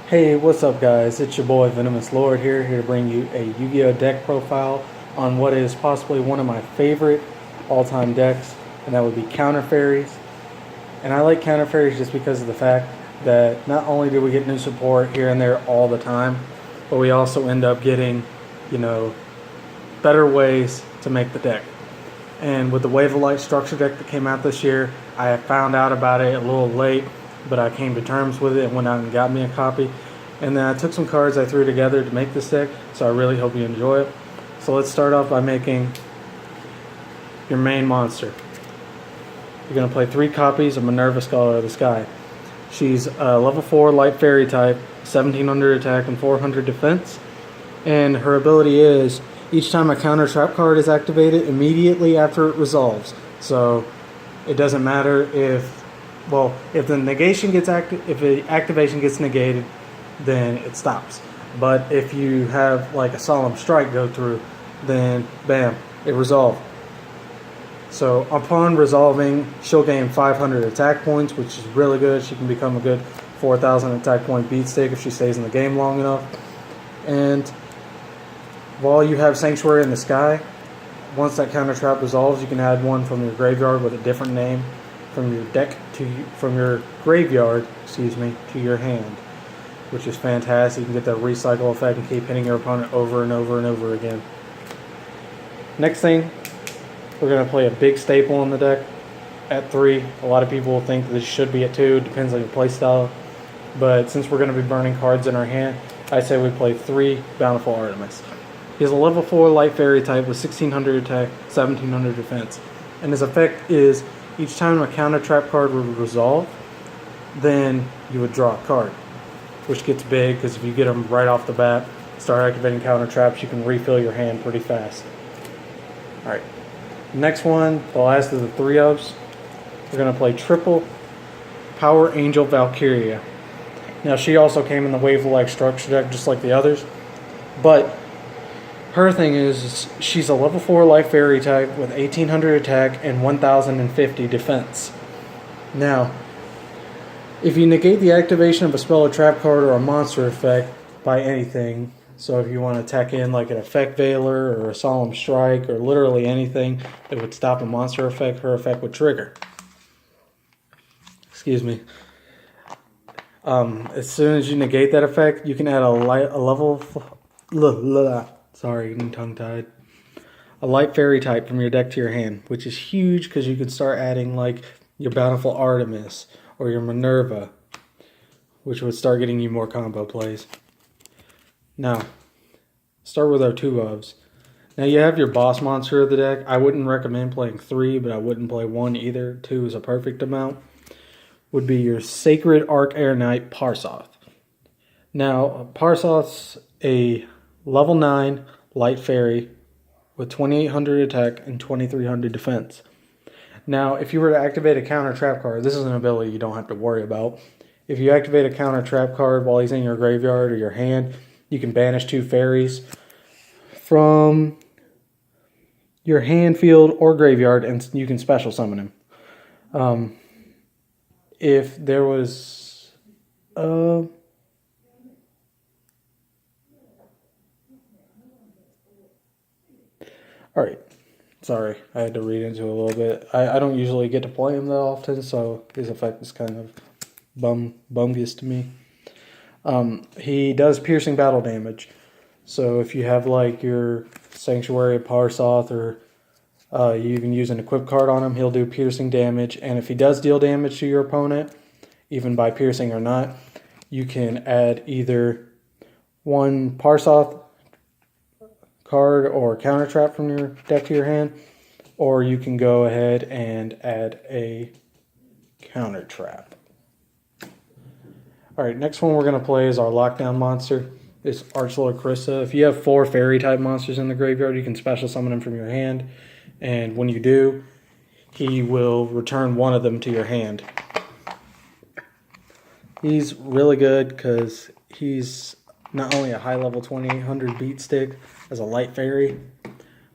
Hey, what's up guys? It's your boy Venomous Lord here to bring you a Yu-Gi-Oh! Deck profile on what is possibly one of my favorite all-time decks, and that would be Counter Fairies. And I like Counter Fairies just because of the fact that not only do we get new support here and there all the time, but we also end up getting, you know, better ways to make the deck. And with the Wave of Light structure deck that came out this year, I found out about it a little late, but I came to terms with it and went out and got me a copy. And then I took some cards I threw together to make this deck, so I really hope you enjoy it. So let's start off by making your main monster. You're going to play 3 copies of Minerva Scholar of the Sky. She's a level 4 light fairy type, 1700 attack and 400 defense. And her ability is, each time a counter trap card is activated, immediately after it resolves. So it doesn't matter if the negation gets if the activation gets negated, then it stops. But if you have like a solemn strike go through, then bam, it resolved. So upon resolving, she'll gain 500 attack points, which is really good. She can become a good 4,000 attack point beat stick if she stays in the game long enough. And while you have Sanctuary in the Sky, once that counter trap resolves, you can add one from your graveyard with a different name from your deck from your graveyard, to your hand, which is fantastic. You can get that recycle effect and keep hitting your opponent over and over and over again. Next thing, we're going to play a big staple in the deck at 3. A lot of people think that this should be at 2. It depends on your playstyle. But since we're going to be burning cards in our hand, I say we play 3 Bountiful Artemis. He has a level 4 light fairy type with 1600 attack, 1700 defense. And his effect is, each time a counter trap card would resolve, then you would draw a card, which gets big because if you get them right off the bat, start activating counter traps, you can refill your hand pretty fast. Alright, next one, the last of the 3 ofs, we're going to play triple Power Angel Valkyria. Now she also came in the Wave of Light structure deck just like the others, but her thing is she's a level 4 light fairy type with 1800 attack and 1050 defense. Now, if you negate the activation of a spell or trap card or a monster effect by anything, so if you want to attack in like an Effect Veiler or a Solemn Strike or literally anything that would stop a monster effect, her effect would trigger. Excuse me. As soon as you negate that effect, you can add a tongue-tied. A light fairy type from your deck to your hand, which is huge because you could start adding like your Bountiful Artemis or your Minerva, which would start getting you more combo plays. Now, start with our 2 ofs. Now you have your boss monster of the deck. I wouldn't recommend playing 3, but I wouldn't play 1 either. 2 is a perfect amount. Would be your Sacred Arc Air Knight Parsoth. Now, Parsoth's a level 9 light fairy with 2800 attack and 2300 defense. Now, if you were to activate a counter trap card, this is an ability you don't have to worry about. If you activate a counter trap card while he's in your graveyard or your hand, you can banish 2 fairies from your hand, field, or graveyard, and you can special summon him. If there was Alright, sorry, I had to read into it a little bit. I don't usually get to play him that often, so his effect is kind of bumgus to me. He does piercing battle damage, so if you have like your Sanctuary Parsoth or you even use an equip card on him, he'll do piercing damage, and if he does deal damage to your opponent, even by piercing or not, you can add either 1 Parsoth card or counter trap from your deck to your hand, or you can go ahead and add a counter trap. Alright, next one we're going to play is our lockdown monster. It's Archlord Krista. If you have 4 fairy type monsters in the graveyard, you can special summon them from your hand, and when you do, he will return 1 of them to your hand. He's really good because he's not only a high level 2800 beat stick as a light fairy,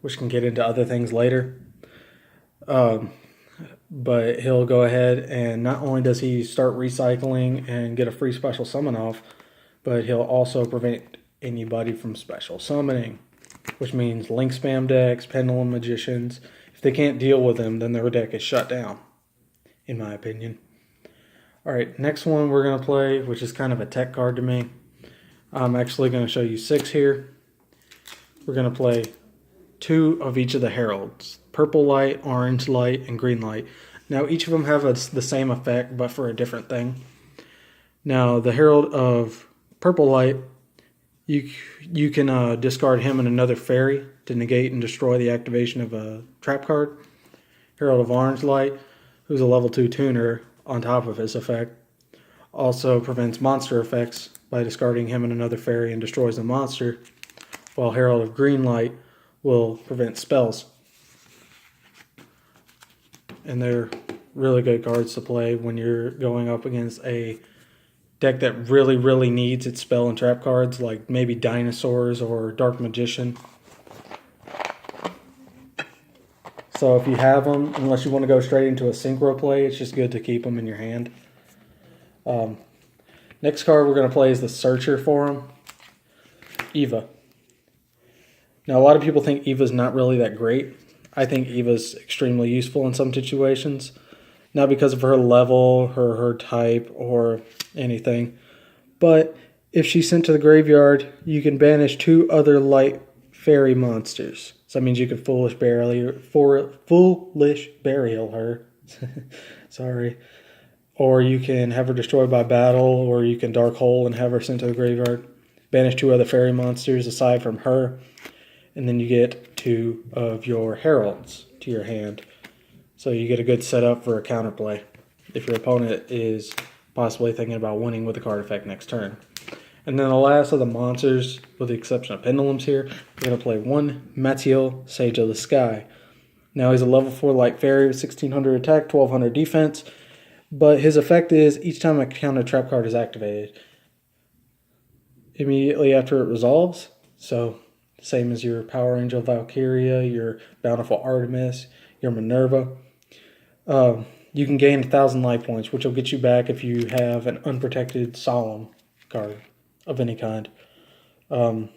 which can get into other things later, but he'll go ahead and not only does he start recycling and get a free special summon off, but he'll also prevent anybody from special summoning, which means link spam decks, pendulum magicians. If they can't deal with him, then their deck is shut down, in my opinion. Alright, next one we're going to play, which is kind of a tech card to me. I'm actually going to show you 6 here. We're going to play 2 of each of the heralds. Purple light, orange light, and green light. Now each of them have the same effect, but for a different thing. Now the herald of purple light, you can discard him and another fairy to negate and destroy the activation of a trap card. Herald of orange light, who's a level 2 tuner on top of his effect, also prevents monster effects by discarding him and another fairy and destroys the monster, while Herald of green light will prevent spells. And they're really good cards to play when you're going up against a deck that really needs its spell and trap cards, like maybe Dinosaurs or Dark Magician. So if you have them, unless you want to go straight into a synchro play, it's just good to keep them in your hand. Next card we're going to play is the Searcher for him, Eva. Now a lot of people think Eva's not really that great. I think Eva's extremely useful in some situations. Not because of her level, her type, or anything. But if she's sent to the graveyard, you can banish 2 other light fairy monsters. So that means you can foolish burial her. Sorry. Or you can have her destroyed by battle, or you can dark hole and have her sent to the graveyard. Banish 2 other fairy monsters aside from her. And then you get 2 of your heralds to your hand. So you get a good setup for a counterplay if your opponent is possibly thinking about winning with a card effect next turn. And then the last of the monsters, with the exception of pendulums here, we're going to play 1 Matiel, Sage of the Sky. Now he's a level 4 light fairy with 1600 attack, 1200 defense. But his effect is each time a counter trap card is activated, immediately after it resolves. So same as your Power Angel Valkyria, your Bountiful Artemis, your Minerva. You can gain 1,000 life points, which will get you back if you have an unprotected Solemn card of any kind. And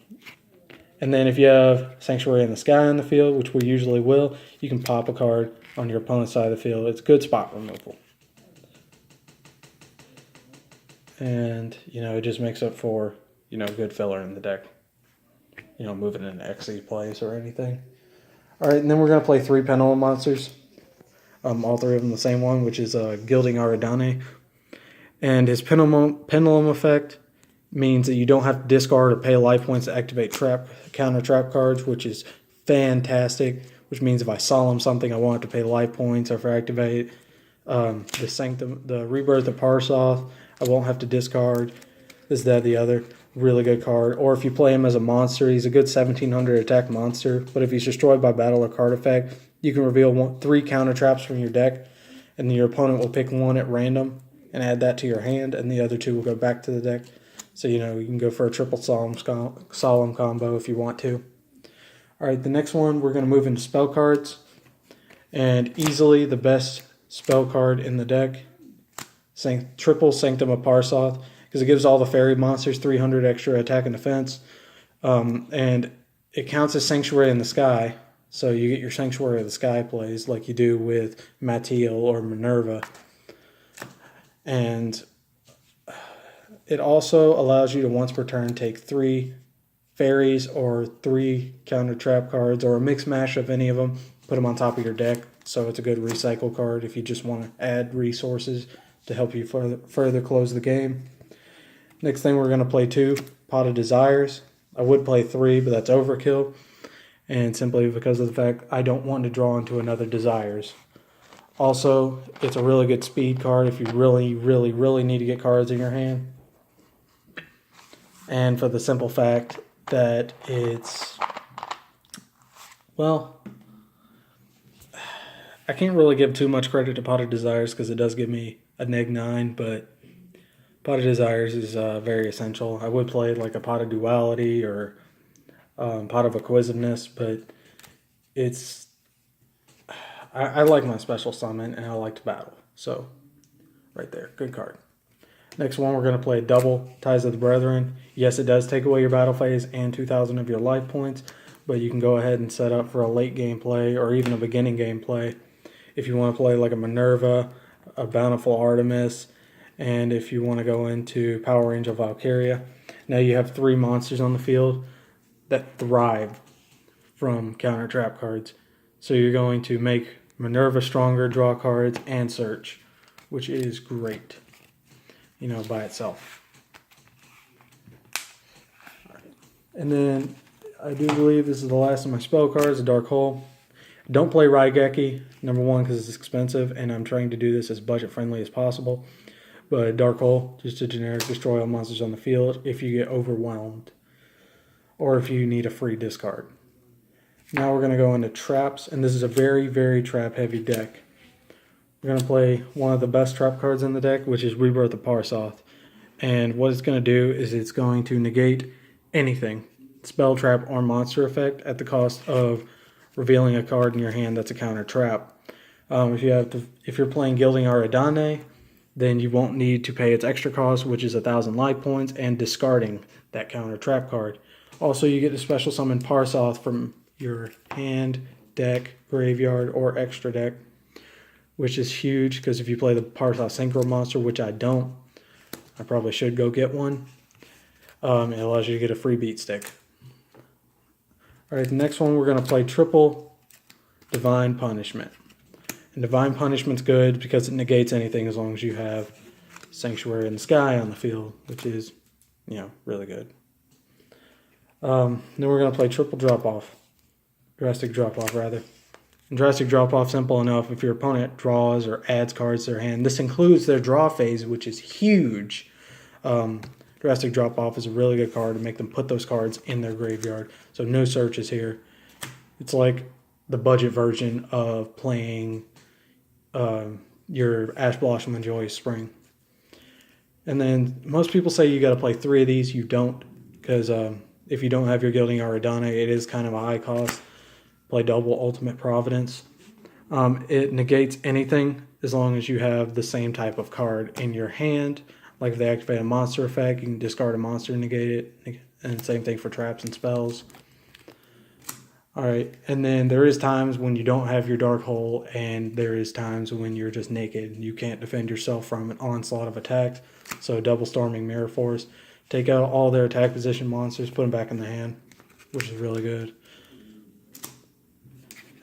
then if you have Sanctuary in the Sky on the field, which we usually will, you can pop a card on your opponent's side of the field. It's good spot removal. And, it just makes up for, good filler in the deck. Moving into XE plays or anything. All right, and then we're going to play 3 pendulum monsters. All 3 of them the same one, which is Gilding Aridane. And his pendulum effect means that you don't have to discard or pay life points to activate counter trap cards, which is fantastic. Which means if I solemn something, I won't have to pay life points, or if I activate the Rebirth of Parsoth, I won't have to discard this, that, the other. Really good card. Or if you play him as a monster, he's a good 1700 attack monster. But if he's destroyed by battle or card effect, you can reveal 3 counter traps from your deck, and then your opponent will pick 1 at random and add that to your hand, and the other 2 will go back to the deck. So, you can go for a triple solemn combo if you want to. All right, the next one, we're going to move into spell cards. And easily the best spell card in the deck, triple Sanctum of Parsoth, because it gives all the fairy monsters 300 extra attack and defense. And it counts as Sanctuary in the Sky. So you get your Sanctuary of the Sky plays like you do with Matiel or Minerva. And it also allows you to once per turn take 3 fairies or 3 counter trap cards or a mix mash of any of them, put them on top of your deck. So it's a good recycle card if you just want to add resources to help you further close the game. Next thing we're going to play 2, Pot of Desires. I would play 3, but that's overkill. And simply because of the fact I don't want to draw into another Desires. Also, it's a really good speed card if you really need to get cards in your hand. And for the simple fact that it's, well, I can't really give too much credit to Pot of Desires because it does give me a -9, but Pot of Desires is very essential. I would play like a Pot of Duality or Pot of Acquisitiveness, but it's, I like my special summon and I like to battle. So, right there, good card. Next one, we're going to play double Ties of the Brethren. Yes, it does take away your battle phase and 2,000 of your life points, but you can go ahead and set up for a late game play or even a beginning game play. If you want to play like a Minerva, a Bountiful Artemis, and if you want to go into Power Angel Valkyria. Now you have 3 monsters on the field that thrive from counter trap cards. So you're going to make Minerva stronger, draw cards, and search, which is great, by itself. And then I do believe this is the last of my spell cards, the Dark Hole. Don't play Raigeki, number one, because it's expensive, and I'm trying to do this as budget friendly as possible. But Dark Hole, just a generic destroy all monsters on the field if you get overwhelmed, or if you need a free discard. Now we're going to go into traps, and this is a very, very trap-heavy deck. We're going to play one of the best trap cards in the deck, which is Rebirth of Parsoth. And what it's going to do is it's going to negate anything, spell, trap, or monster effect at the cost of revealing a card in your hand that's a counter trap. If you're playing Gilding Aradane, then you won't need to pay its extra cost, which is 1,000 life points, and discarding that counter trap card. Also, you get to special summon Parsoth from your hand, deck, graveyard, or extra deck, which is huge because if you play the Parsoth Synchro monster, which I don't, I probably should go get one. It allows you to get a free beat stick. Alright, the next one we're going to play triple Divine Punishment. And Divine Punishment's good because it negates anything as long as you have Sanctuary in the Sky on the field, which is, really good. Then we're going to play triple drop-off. Drastic drop-off, rather. And drastic drop-off, simple enough. If your opponent draws or adds cards to their hand, this includes their draw phase, which is huge. Drastic drop-off is a really good card to make them put those cards in their graveyard. So no searches here. It's like the budget version of playing your Ash Blossom and Joyous Spring. And then most people say you got to play 3 of these. You don't, because if you don't have your Gilding Aradane, it is kind of a high cost. Play double Ultimate Providence. It negates anything as long as you have the same type of card in your hand. Like if they activate a monster effect, you can discard a monster and negate it. And same thing for traps and spells. Alright, and then there is times when you don't have your Dark Hole, and there is times when you're just naked and you can't defend yourself from an onslaught of attacks. So double Storming Mirror Force. Take out all their attack position monsters, put them back in the hand, which is really good.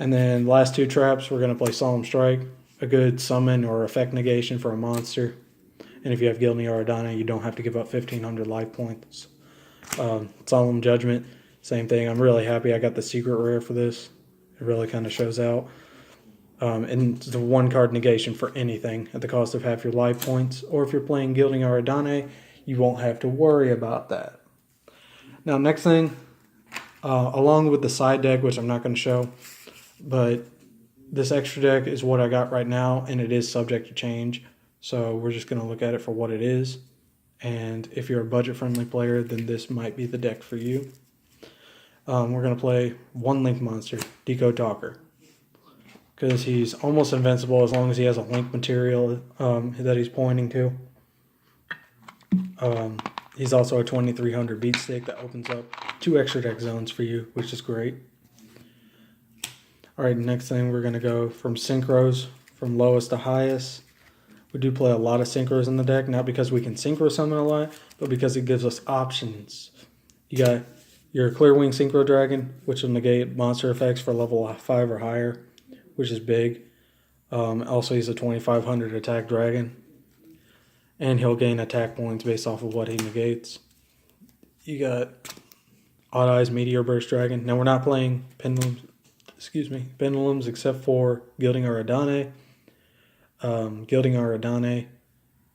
And then last 2 traps, we're going to play Solemn Strike, a good summon or effect negation for a monster. And if you have Gilding Aradane, you don't have to give up 1,500 life points. Solemn Judgment, same thing. I'm really happy I got the secret rare for this. It really kind of shows out. And it's a 1-card negation for anything at the cost of half your life points. Or if you're playing Gilding Aradane, you won't have to worry about that. Now, next thing, along with the side deck, which I'm not going to show, but this extra deck is what I got right now, and it is subject to change. So we're just going to look at it for what it is. And if you're a budget-friendly player, then this might be the deck for you. We're going to play 1 Link monster, Decode Talker. Because he's almost invincible as long as he has a link material that he's pointing to. He's also a 2300 beat stick that opens up 2 extra deck zones for you, which is great. Alright, next thing we're going to go from synchros, from lowest to highest. We do play a lot of synchros in the deck, not because we can synchro summon a lot, but because it gives us options. You got your Clearwing Synchro Dragon, which will negate monster effects for level 5 or higher, which is big. Also, he's a 2500 attack dragon, and he'll gain attack points based off of what he negates. You got Odd Eyes Meteor Burst Dragon. Now, we're not playing pendulums except for Gilding Aradane. Gilding Aradane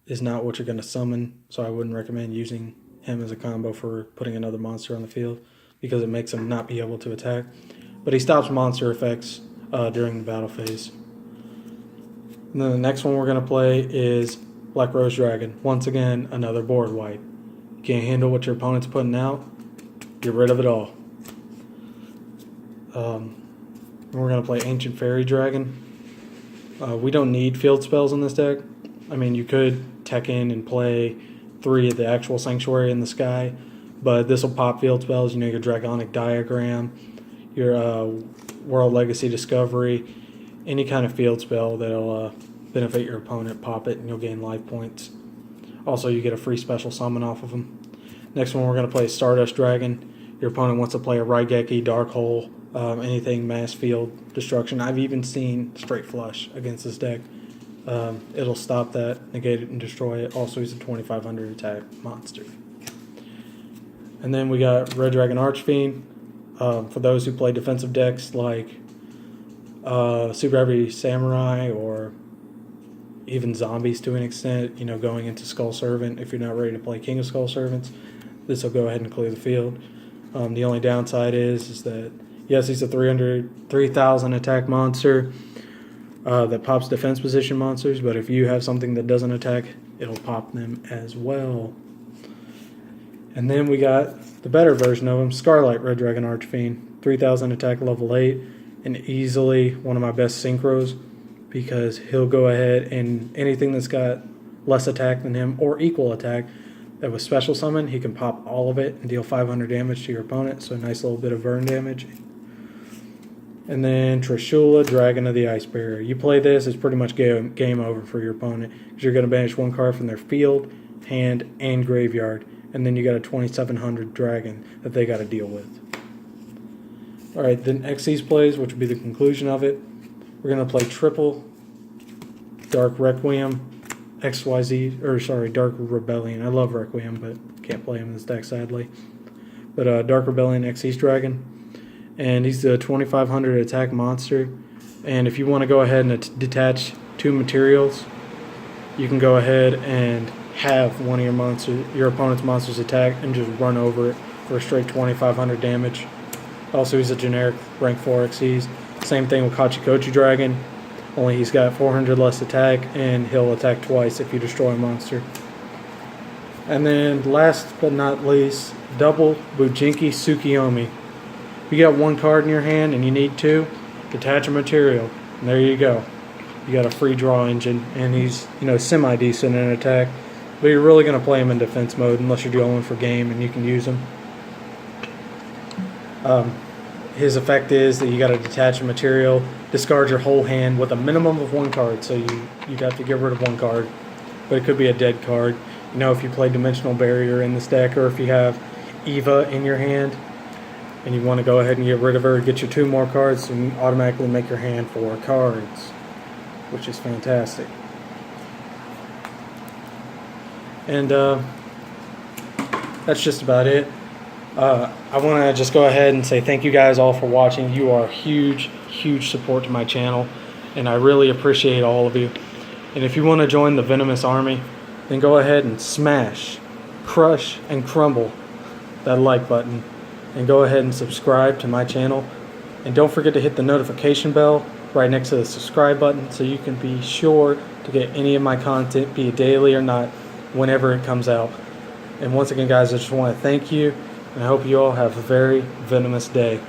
is not what you're going to summon, so I wouldn't recommend using him as a combo for putting another monster on the field because it makes him not be able to attack. But he stops monster effects during the battle phase. And then the next one we're going to play is Black Rose Dragon. Once again, another board wipe. You can't handle what your opponent's putting out, get rid of it all. We're going to play Ancient Fairy Dragon. We don't need field spells in this deck. I mean, you could tech in and play 3 of the actual Sanctuary in the sky. But this will pop field spells, you know, your Dragonic Diagram, your World Legacy Discovery, any kind of field spell that'll benefit your opponent, pop it, and you'll gain life points. Also, you get a free special summon off of them. Next one, we're going to play Stardust Dragon. Your opponent wants to play a Raigeki, Dark Hole, anything mass field destruction. I've even seen Straight Flush against this deck. It'll stop that, negate it, and destroy it. Also, he's a 2500 attack monster. And then we got Red Dragon Archfiend. For those who play defensive decks like Super Heavy Samurai or even zombies to an extent, you know, going into Skull Servant. If you're not ready to play King of Skull Servants, this will go ahead and clear the field. The only downside is that, yes, he's a 3,000 attack monster that pops defense position monsters, but if you have something that doesn't attack, it'll pop them as well. And then we got the better version of him, Scarlight Red Dragon Archfiend, 3,000 attack, level 8, and easily one of my best synchros, because he'll go ahead and anything that's got less attack than him or equal attack that was special summon, he can pop all of it and deal 500 damage to your opponent, so a nice little bit of burn damage. And then Trishula, Dragon of the Ice Barrier. You play this, it's pretty much game over for your opponent, because you're going to banish 1 card from their field, hand, and graveyard, and then you got a 2700 dragon that they got to deal with. Alright, then Xyz plays, which will be the conclusion of it. We're going to play triple Dark Requiem, Dark Rebellion. I love Requiem, but can't play him in this deck, sadly. But Dark Rebellion, Xyz Dragon. And he's a 2500 attack monster. And if you want to go ahead and detach 2 materials, you can go ahead and have one of your opponent's monsters attack and just run over it for a straight 2500 damage. Also, he's a generic rank 4 Xyz. Same thing with Kachikochi Dragon, only he's got 400 less attack, and he'll attack twice if you destroy a monster. And then last but not least, double Bujinki Tsukiyomi. If you got 1 card in your hand and you need 2, detach a material, and there you go. You got a free draw engine, and he's, you know, semi-decent in attack, but you're really going to play him in defense mode unless you're going for game and you can use him. His effect is that you got to detach a material, discard your whole hand with a minimum of 1 card, so you'd have to get rid of 1 card, but it could be a dead card. You know, if you play Dimensional Barrier in this deck, or if you have Eva in your hand and you want to go ahead and get rid of her, get your 2 more cards, and you automatically make your hand 4 cards, which is fantastic. And that's just about it. I want to just go ahead and say thank you guys all for watching. You are huge, huge support to my channel, and I really appreciate all of you. And if you want to join the Venomous Army, then go ahead and smash, crush, and crumble that like button, and go ahead and subscribe to my channel. And don't forget to hit the notification bell right next to the subscribe button so you can be sure to get any of my content, be it daily or not, whenever it comes out. And once again, guys, I just want to thank you, and I hope you all have a very venomous day.